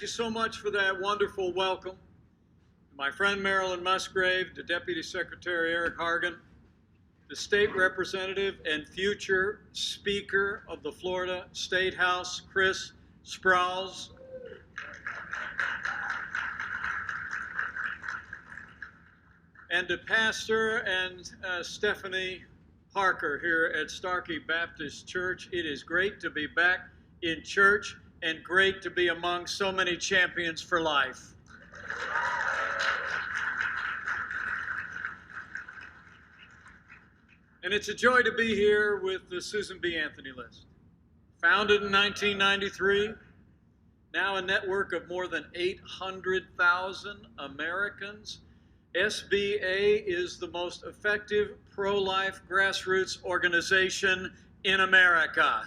Thank you so much for that wonderful welcome. My friend Marilyn Musgrave, to Deputy Secretary Eric Hargan, the State Representative and future Speaker of the Florida State House, Chris Sprowls, and to Pastor and Stephanie Parker here at Starkey Baptist Church. It is great to be back in church and great to be among so many champions for life. And it's a joy to be here with the Susan B. Anthony List. Founded in 1993, now a network of more than 800,000 Americans. SBA is the most effective pro-life grassroots organization in America.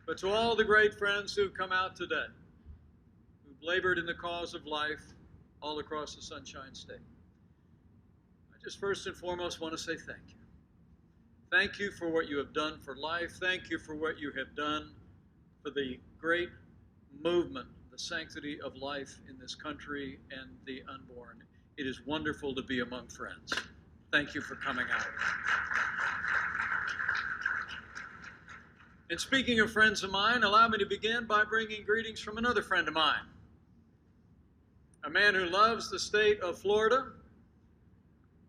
But to all the great friends who've come out today, who've labored in the cause of life all across the Sunshine State, I just first and foremost want to say thank you. Thank you for what you have done for life. Thank you for what you have done for the great movement, the sanctity of life in this country and the unborn. It is wonderful to be among friends. Thank you for coming out. And speaking of friends of mine, allow me to begin by bringing greetings from another friend of mine, a man who loves the state of Florida,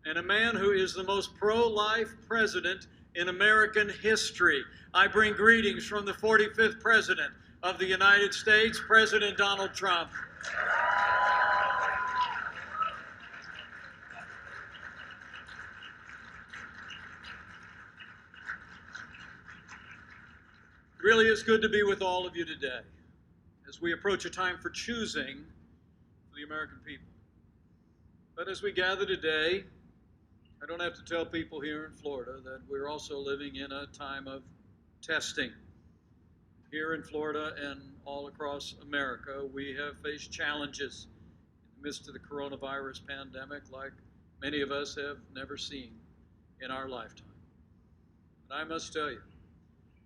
and a man who is the most pro-life president in American history. I bring greetings from the 45th President of the United States, President Donald Trump. It really is good to be with all of you today as we approach a time for choosing for the American people. But as we gather today, I don't have to tell people here in Florida that we're also living in a time of testing. Here in Florida and all across America, we have faced challenges in the midst of the coronavirus pandemic like many of us have never seen in our lifetime. And I must tell you,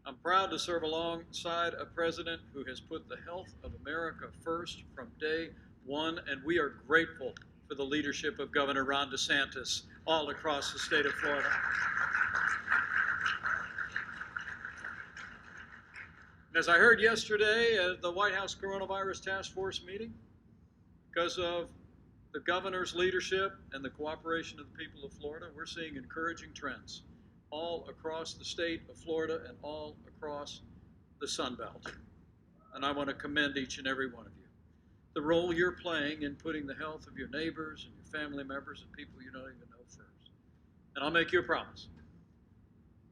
I'm proud to serve alongside a president who has put the health of America first from day one, and we are grateful for the leadership of Governor Ron DeSantis all across the state of Florida. As I heard yesterday at the White House Coronavirus Task Force meeting, because of the governor's leadership and the cooperation of the people of Florida, we're seeing encouraging trends all across the state of Florida and all across the Sun Belt. And I want to commend each and every one of you. The role you're playing in putting the health of your neighbors and your family members and people you don't even know first. And I'll make you a promise.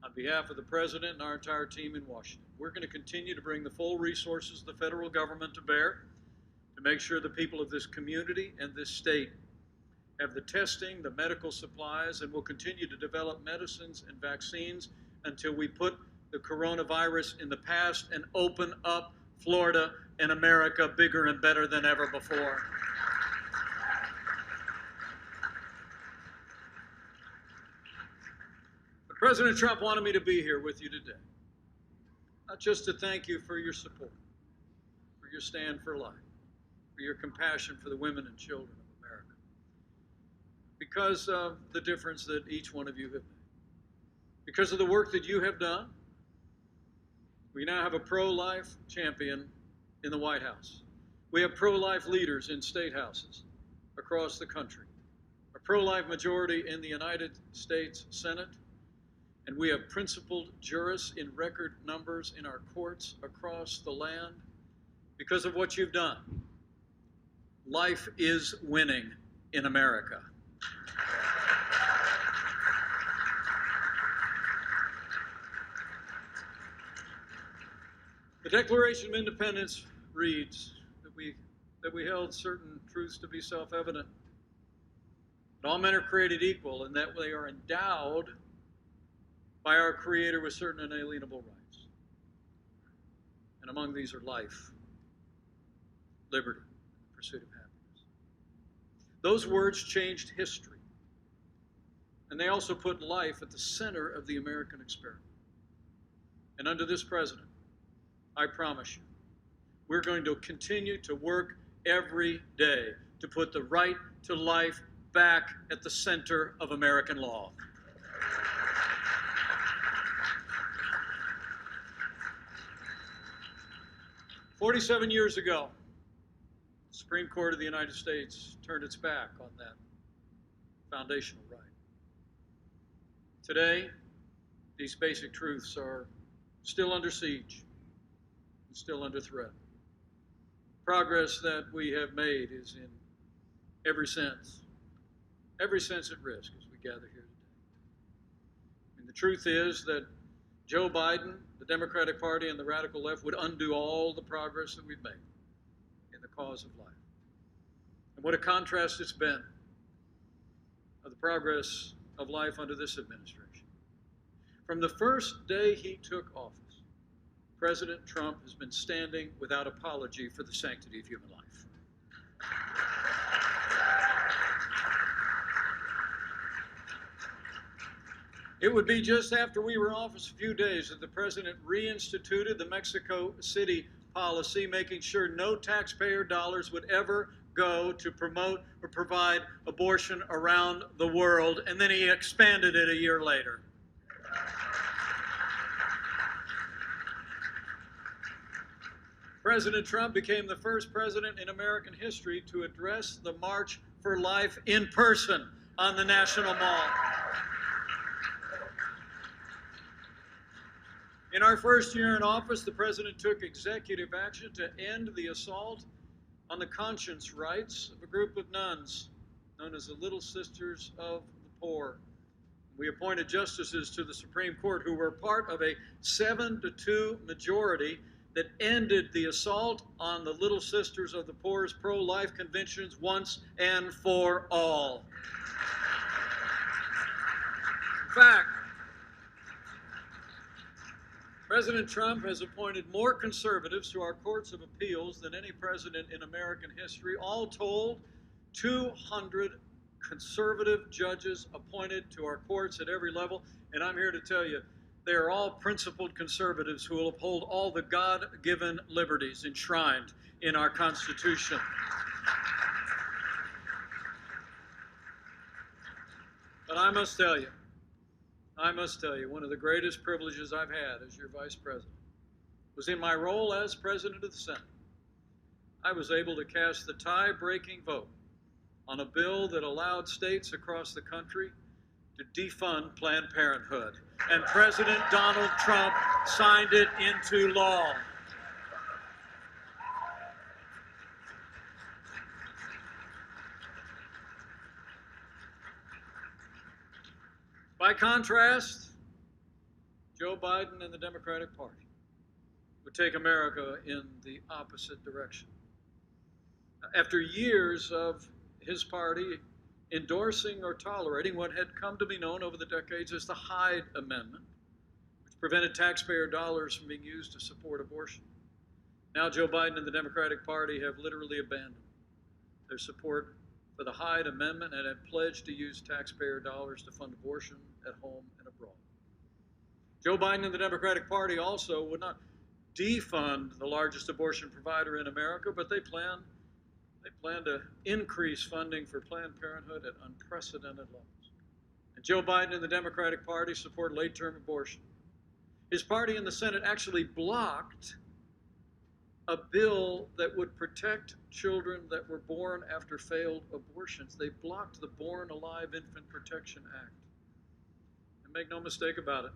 On behalf of the President and our entire team in Washington, we're going to continue to bring the full resources of the federal government to bear to make sure the people of this community and this state have the testing, the medical supplies, and will continue to develop medicines and vaccines until we put the coronavirus in the past and open up Florida and America bigger and better than ever before. But President Trump wanted me to be here with you today, not just to thank you for your support, for your stand for life, for your compassion for the women and children of America, because of the difference that each one of you have made, because of the work that you have done. We now have a pro-life champion in the White House. We have pro-life leaders in state houses across the country, a pro-life majority in the United States Senate, and we have principled jurists in record numbers in our courts across the land because of what you've done. Life is winning in America. The Declaration of Independence reads that we held certain truths to be self-evident. That all men are created equal and that they are endowed by our Creator with certain inalienable rights. And among these are life, liberty, and the pursuit of happiness. Those words changed history. And they also put life at the center of the American experiment. And under this president, I promise you, we're going to continue to work every day to put the right to life back at the center of American law. "47 years ago, the Supreme Court of the United States turned its back on that foundational right. Today, these basic truths are still under siege and still under threat. Progress that we have made is in every sense at risk as we gather here today. And the truth is that Joe Biden, the Democratic Party, and the radical left would undo all the progress that we've made in the cause of life. And what a contrast it's been of the progress of life under this administration. From the first day he took office, President Trump has been standing without apology for the sanctity of human life. It would be just after we were in office a few days that the president reinstituted the Mexico City policy, making sure no taxpayer dollars would ever go to promote or provide abortion around the world, and then he expanded it a year later. President Trump became the first president in American history to address the March for Life in person on the National Mall. In our first year in office, the president took executive action to end the assault on the conscience rights of a group of nuns known as the Little Sisters of the Poor. We appointed justices to the Supreme Court who were part of a 7-2 majority that ended the assault on the Little Sisters of the Poor's pro-life convictions once and for all. In fact, President Trump has appointed more conservatives to our courts of appeals than any president in American history. All told, 200 conservative judges appointed to our courts at every level. And I'm here to tell you, they are all principled conservatives who will uphold all the God-given liberties enshrined in our Constitution. But I must tell you, one of the greatest privileges I've had as your vice president was in my role as president of the Senate. I was able to cast the tie-breaking vote on a bill that allowed states across the country to defund Planned Parenthood. And President Donald Trump signed it into law. By contrast, Joe Biden and the Democratic Party would take America in the opposite direction. After years of his party endorsing or tolerating what had come to be known over the decades as the Hyde Amendment, which prevented taxpayer dollars from being used to support abortion. Now Joe Biden and the Democratic Party have literally abandoned their support for the Hyde Amendment and have pledged to use taxpayer dollars to fund abortion at home and abroad. Joe Biden and the Democratic Party also would not defund the largest abortion provider in America, but they plan to increase funding for Planned Parenthood at unprecedented levels. And Joe Biden and the Democratic Party support late-term abortion. His party in the Senate actually blocked a bill that would protect children that were born after failed abortions. They blocked the Born Alive Infant Protection Act. And make no mistake about it,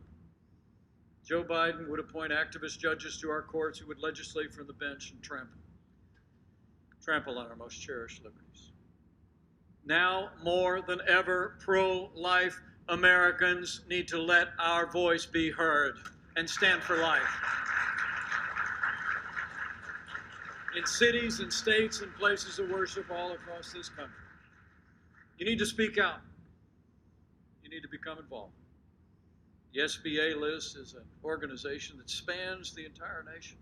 Joe Biden would appoint activist judges to our courts who would legislate from the bench and trample on our most cherished liberties. Now, more than ever, pro-life Americans need to let our voice be heard and stand for life. In cities and states and places of worship all across this country. You need to speak out. You need to become involved. The SBA list is an organization that spans the entire nation.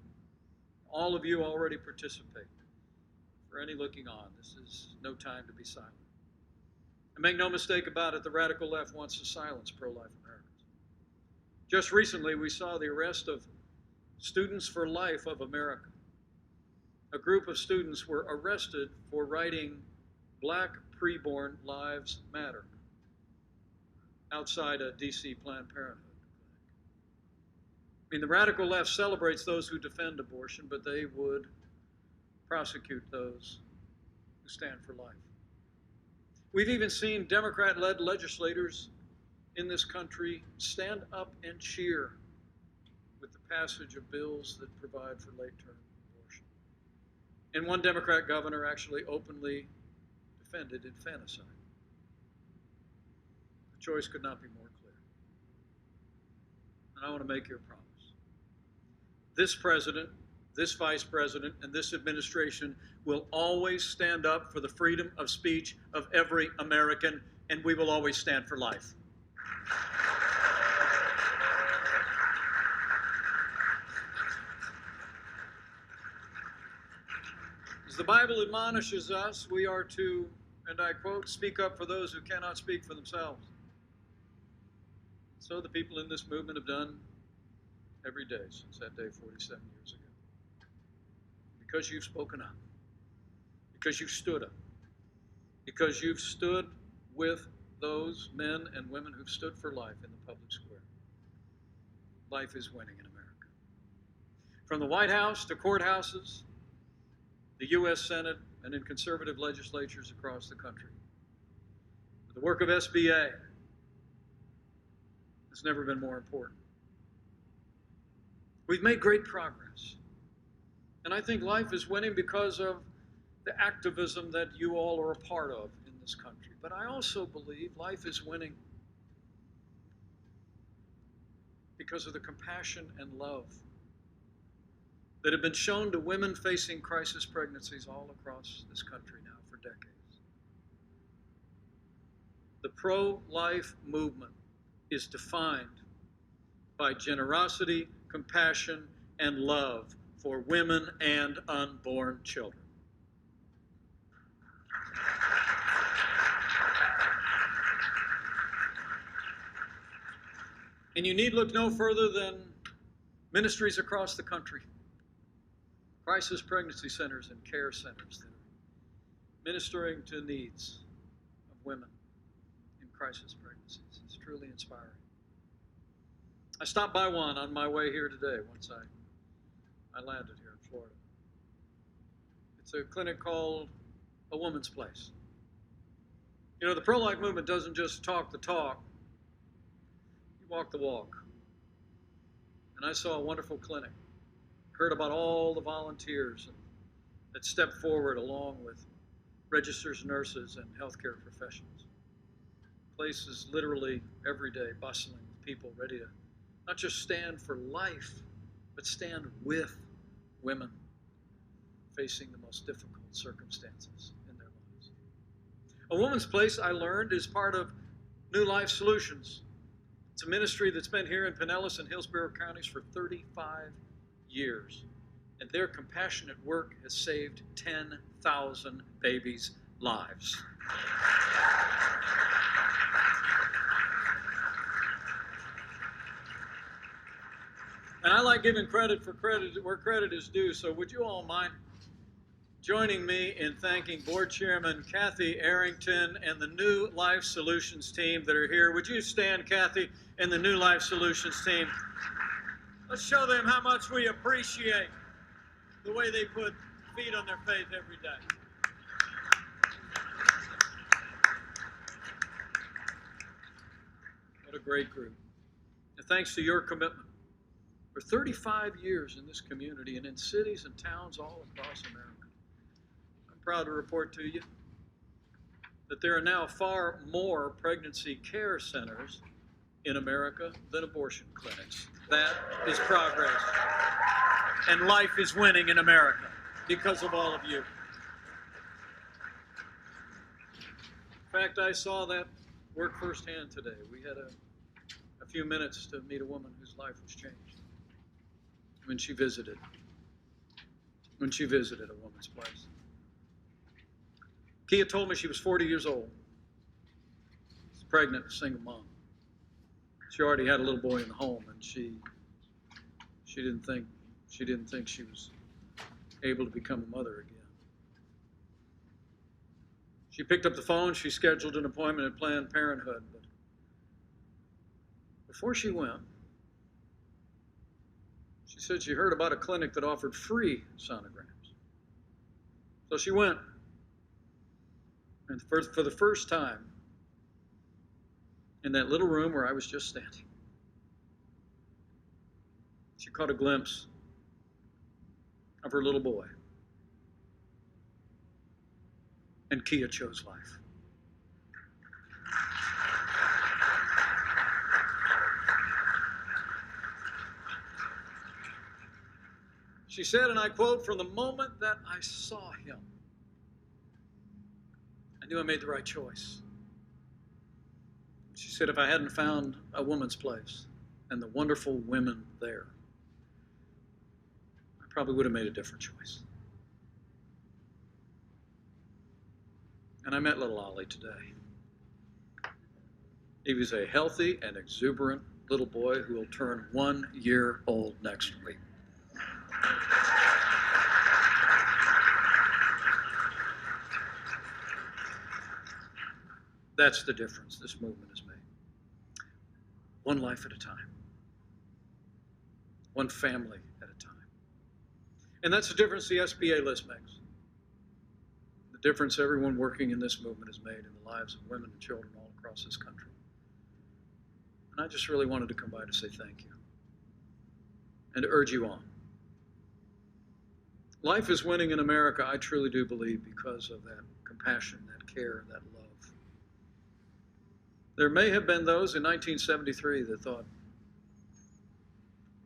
All of you already participate. For any looking on, this is no time to be silent. And make no mistake about it, the radical left wants to silence pro-life Americans. Just recently, we saw the arrest of Students for Life of America. A group of students were arrested for writing "Black Preborn Lives Matter" outside a D.C. Planned Parenthood clinic. I mean, the radical left celebrates those who defend abortion, but they would prosecute those who stand for life. We've even seen Democrat-led legislators in this country stand up and cheer with the passage of bills that provide for late-term abortion. And one Democrat governor actually openly defended infanticide. The choice could not be more clear. And I want to make you a promise. This president, this vice president, and this administration will always stand up for the freedom of speech of every American, and we will always stand for life. As the Bible admonishes us, we are to, and I quote, speak up for those who cannot speak for themselves. So the people in this movement have done every day since that day 47 years ago. Because you've spoken up, because you've stood up, because you've stood with those men and women who've stood for life in the public square. Life is winning in America. From the White House to courthouses, the U.S. Senate, and in conservative legislatures across the country. The work of SBA has never been more important. We've made great progress. And I think life is winning because of the activism that you all are a part of in this country. But I also believe life is winning because of the compassion and love that have been shown to women facing crisis pregnancies all across this country now for decades. The pro-life movement is defined by generosity, compassion, and love for women and unborn children. And you need look no further than ministries across the country, crisis pregnancy centers and care centers that are ministering to needs of women in crisis pregnancies. It's truly inspiring. I stopped by one on my way here today once I landed here in Florida. It's a clinic called A Woman's Place. You know, the pro-life movement doesn't just talk the talk, you walk the walk. And I saw a wonderful clinic, heard about all the volunteers that stepped forward along with registered nurses and healthcare professionals. The place is literally every day bustling with people ready to not just stand for life, but stand with women facing the most difficult circumstances in their lives. A Woman's Place, I learned, is part of New Life Solutions. It's a ministry that's been here in Pinellas and Hillsborough counties for 35 years. And their compassionate work has saved 10,000 babies' lives. And I like giving credit where credit is due, so would you all mind joining me in thanking Board Chairman Kathy Arrington and the New Life Solutions team that are here. Would you stand, Kathy, and the New Life Solutions team? Let's show them how much we appreciate the way they put feet on their faith every day. What a great group. And thanks to your commitment. For 35 years in this community and in cities and towns all across America, I'm proud to report to you that there are now far more pregnancy care centers in America than abortion clinics. That is progress. And life is winning in America because of all of you. In fact, I saw that work firsthand today. We had a few minutes to meet a woman whose life was changed when she visited A Woman's Place. Kia told me she was 40 years old. She's pregnant, a single mom. She already had a little boy in the home, and she didn't think she was able to become a mother again. She picked up the phone. She scheduled an appointment at Planned Parenthood, but before she went, she said she heard about a clinic that offered free sonograms. So she went, and for the first time, in that little room where I was just standing, she caught a glimpse of her little boy. And Kia chose life. She said, and I quote, "From the moment that I saw him, I knew I made the right choice." She said, if I hadn't found a woman's place and the wonderful women there, I probably would have made a different choice. And I met little Ollie today. He was a healthy and exuberant little boy who will turn 1 year old next week. That's the difference this movement has made. One life at a time. One family at a time. And that's the difference the SBA list makes. The difference everyone working in this movement has made in the lives of women and children all across this country. And I just really wanted to come by to say thank you and to urge you on. Life is winning in America, I truly do believe, because of that compassion, that care, that love. There may have been those in 1973 that thought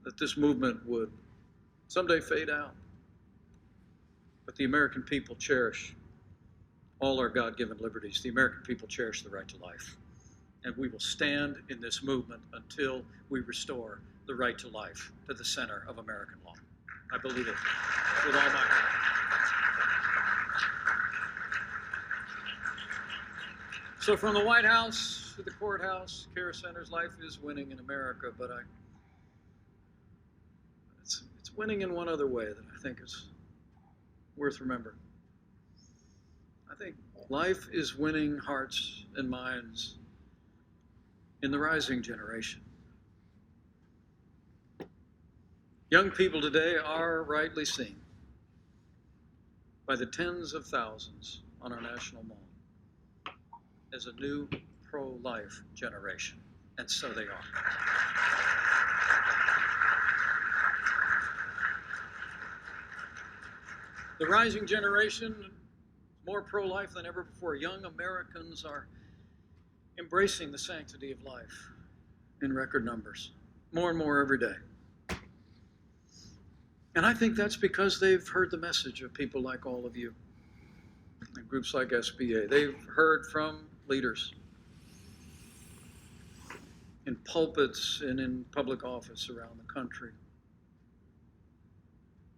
that this movement would someday fade out. But the American people cherish all our God-given liberties. The American people cherish the right to life. And we will stand in this movement until we restore the right to life to the center of American law. I believe it with all my heart. So from the White House to the courthouse, care centers, life is winning in America, but it's winning in one other way that I think is worth remembering. I think life is winning hearts and minds in the rising generation. Young people today are rightly seen by the tens of thousands on our national mall as a new pro-life generation, and so they are. The rising generation, more pro-life than ever before. Young Americans are embracing the sanctity of life in record numbers, more and more every day. And I think that's because they've heard the message of people like all of you and groups like SBA. They've heard from leaders in pulpits and in public office around the country.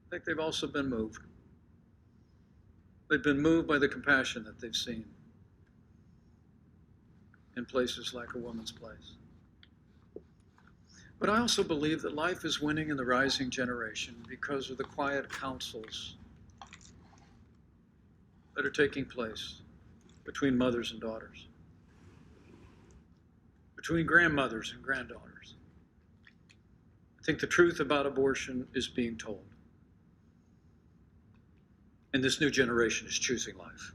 I think they've also been moved. They've been moved by the compassion that they've seen in places like A Woman's Place. But I also believe that life is winning in the rising generation because of the quiet counsels that are taking place between mothers and daughters, between grandmothers and granddaughters. I think the truth about abortion is being told. And this new generation is choosing life.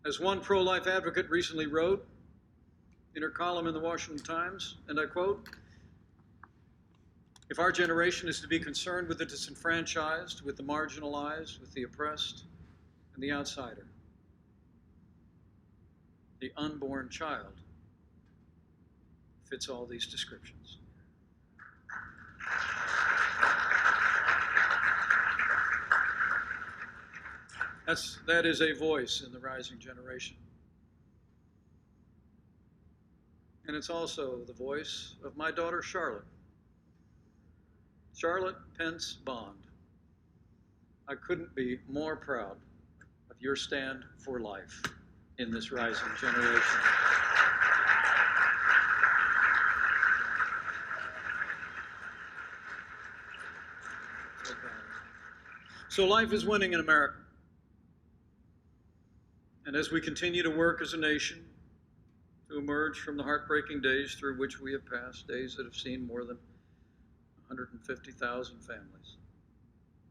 As one pro-life advocate recently wrote in her column in the Washington Times, and I quote, "If our generation is to be concerned with the disenfranchised, with the marginalized, with the oppressed, and the outsider, the unborn child fits all these descriptions." That is a voice in the rising generation. And it's also the voice of my daughter, Charlotte. Charlotte Pence Bond. I couldn't be more proud of your stand for life in this rising generation. So life is winning in America. And as we continue to work as a nation to emerge from the heartbreaking days through which we have passed, days that have seen more than 150,000 families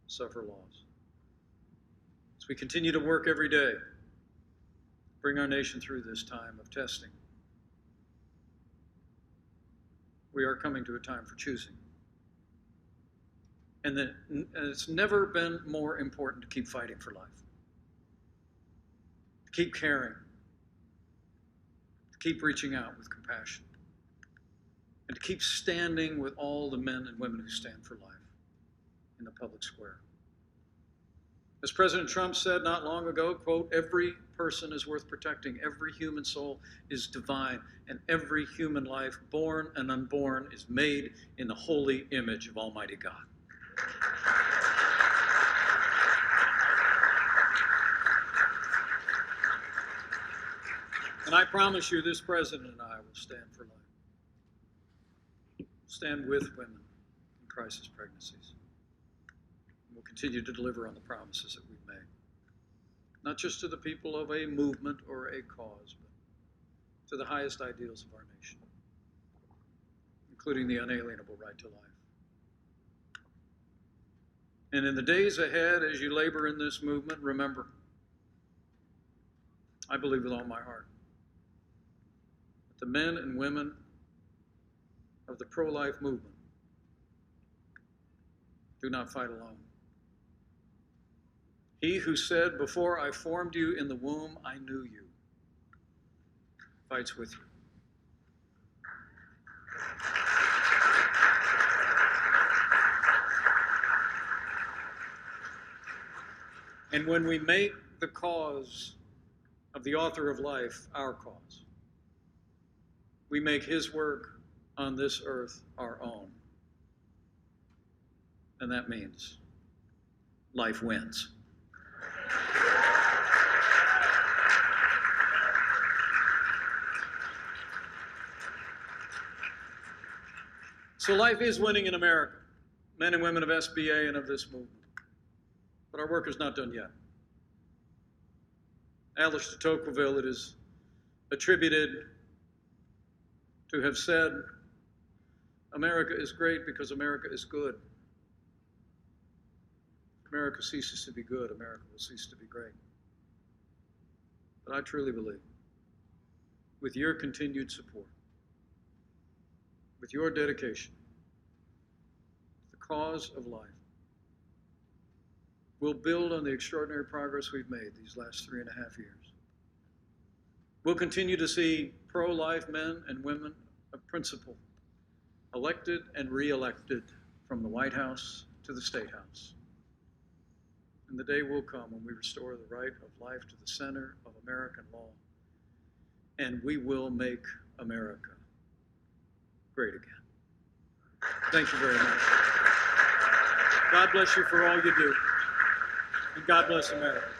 suffer loss. As we continue to work every day, bring our nation through this time of testing, we are coming to a time for choosing. And it's never been more important to keep fighting for life, to keep caring, to keep reaching out with compassion, and to keep standing with all the men and women who stand for life in the public square. As President Trump said not long ago, quote, "Every person is worth protecting. Every human soul is divine, and every human life, born and unborn, is made in the holy image of Almighty God." And I promise you, this president and I will stand for life. Stand with women in crisis pregnancies. And we'll continue to deliver on the promises that we've made. Not just to the people of a movement or a cause, but to the highest ideals of our nation, including the unalienable right to life. And in the days ahead, as you labor in this movement, remember, I believe with all my heart, that the men and women of the pro-life movement do not fight alone. He who said, "Before I formed you in the womb, I knew you," fights with you. And when we make the cause of the author of life our cause, we make his work on this earth our own. And that means life wins. So life is winning in America, men and women of SBA and of this movement. But our work is not done yet. Alice de Tocqueville, it is attributed to have said, "America is great because America is good. If America ceases to be good, America will cease to be great." But I truly believe, with your continued support, with your dedication to the cause of life, we'll build on the extraordinary progress we've made these last 3.5 years. We'll continue to see pro-life men and women of principle elected and re-elected from the White House to the State House. And the day will come when we restore the right of life to the center of American law, and we will make America great again. Thank you very much. God bless you for all you do. And God bless America.